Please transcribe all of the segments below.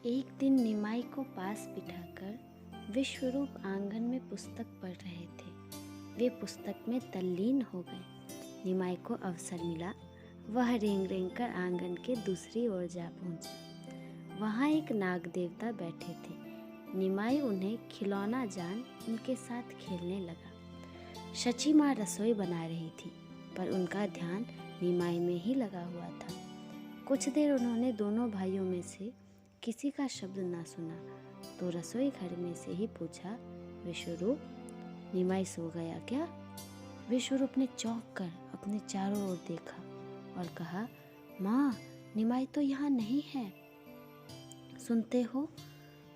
एक दिन निमाई को पास बिठाकर विश्वरूप आंगन में पुस्तक पढ़ रहे थे। वे पुस्तक में तल्लीन हो गए। निमाई को अवसर मिला। वह रेंग रेंग कर आंगन के दूसरी ओर जा पहुंचा। वहां एक नाग देवता बैठे थे। निमाई उन्हें खिलौना जान उनके साथ खेलने लगा। शची माँ रसोई बना रही थी, पर उनका ध्यान निमाई में ही लगा हुआ था। कुछ देर उन्होंने दोनों भाइयों में से किसी का शब्द ना सुना तो रसोई घर में से ही पूछा, विश्वरूप, निमाई सो गया क्या? विश्वरूप ने चौंक कर अपने चारों ओर देखा और कहा, माँ, निमाई तो यहाँ नहीं है। सुनते हो?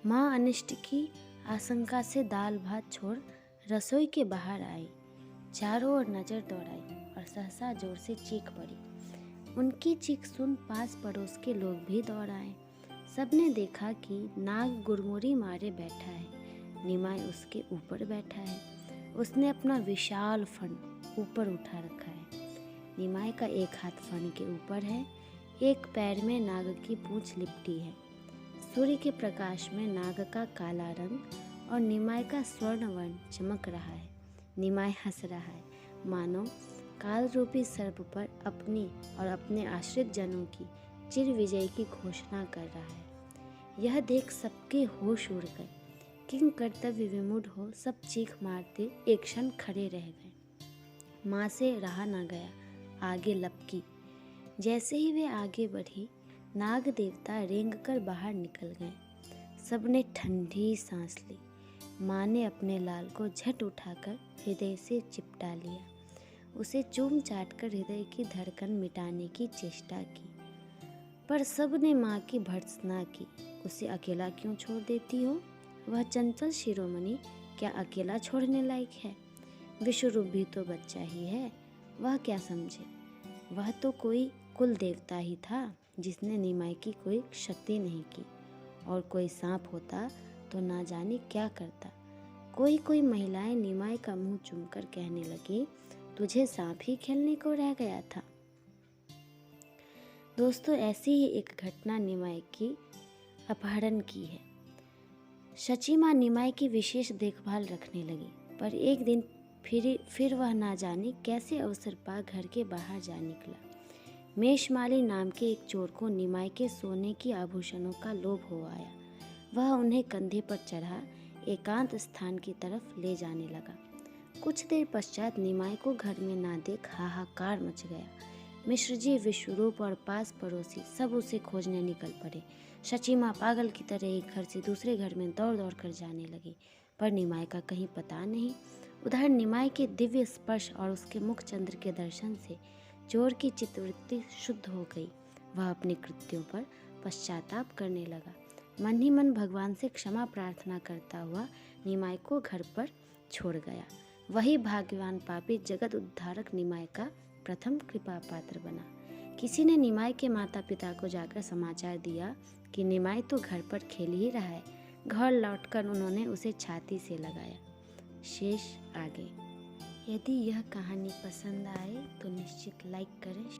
माँ अनिष्ट की आशंका से दाल भात छोड़ रसोई के बाहर आई, चारों ओर नजर दौड़ाई और सहसा जोर से चीख पड़ी। उनकी चीख सुन पास पड़ोस के लोग भी दौड़ आए। सबने देखा कि नाग गुरमुरी मारे बैठा है। निमाई उसके ऊपर बैठा है। उसने अपना विशाल फण ऊपर उठा रखा है। निमाई का एक हाथ फण के ऊपर है, एक पैर में नाग की पूंछ लिपटी है। सूर्य के प्रकाश में नाग का काला रंग और निमाई का स्वर्ण वर्ण चमक रहा है। निमाई हंस रहा है, मानो काल रूपी सर्प पर अपनी और अपने आश्रित जनों की चिर विजय की घोषणा कर रहा है। यह देख सबके होश उड़ गए। किंग कर्तव्य विमूढ़ हो सब चीख मारते एक क्षण खड़े रह गए। माँ से रहा न गया, आगे लपकी। जैसे ही वे आगे बढ़ी, नाग देवता रेंग कर बाहर निकल गए। सबने ठंडी सांस ली। माँ ने अपने लाल को झट उठाकर हृदय से चिपटा लिया। उसे चूम चाट कर हृदय की धड़कन मिटाने की चेष्टा की, पर सब ने माँ की भर्त्सना की। उसे अकेला क्यों छोड़ देती हो? वह चंचल शिरोमणि क्या अकेला छोड़ने लायक है? विश्वरूप भी तो बच्चा ही है, वह क्या समझे? वह तो कोई कुल देवता ही था जिसने निमाई की कोई क्षति नहीं की। और कोई सांप होता तो ना जाने क्या करता। कोई महिलाएं निमाई का मुंह चूमकर कहने लगी, तुझे सांप ही खेलने को रह गया था। दोस्तों, ऐसी ही एक घटना निमाई की अपहरण की है। शची माँ निमाई की विशेष देखभाल रखने लगी, पर एक दिन फिर वह ना जाने कैसे अवसर पा घर के बाहर जा निकला। मेषमाली नाम के एक चोर को निमाई के सोने की आभूषणों का लोभ हो आया। वह उन्हें कंधे पर चढ़ा एकांत स्थान की तरफ ले जाने लगा। कुछ देर पश्चात निमाई को घर में ना देख हाहाकार मच गया। मिश्र जी, विश्वरूप और पास पड़ोसी सब उसे खोजने निकल पड़े। शची माँ पागल की तरह एक घर से दूसरे घर में दौड़ दौड़ कर जाने लगी, पर निमाई का कहीं पता नहीं। उधर निमाई के दिव्य स्पर्श और उसके मुख चंद्र के दर्शन से चोर की चित्तवृत्ति शुद्ध हो गई। वह अपने कृत्यों पर पश्चाताप करने लगा। मन ही मन भगवान से क्षमा प्रार्थना करता हुआ निमाई को घर पर छोड़ गया। वही भाग्यवान पापी जगत उद्धारक निमाई का प्रथम कृपा पात्र बना। किसी ने निमाई के माता पिता को जाकर समाचार दिया कि निमाई तो घर पर खेल ही रहा है। घर लौटकर उन्होंने उसे छाती से लगाया। शेष आगे। यदि यह कहानी पसंद आए तो निश्चित लाइक करें।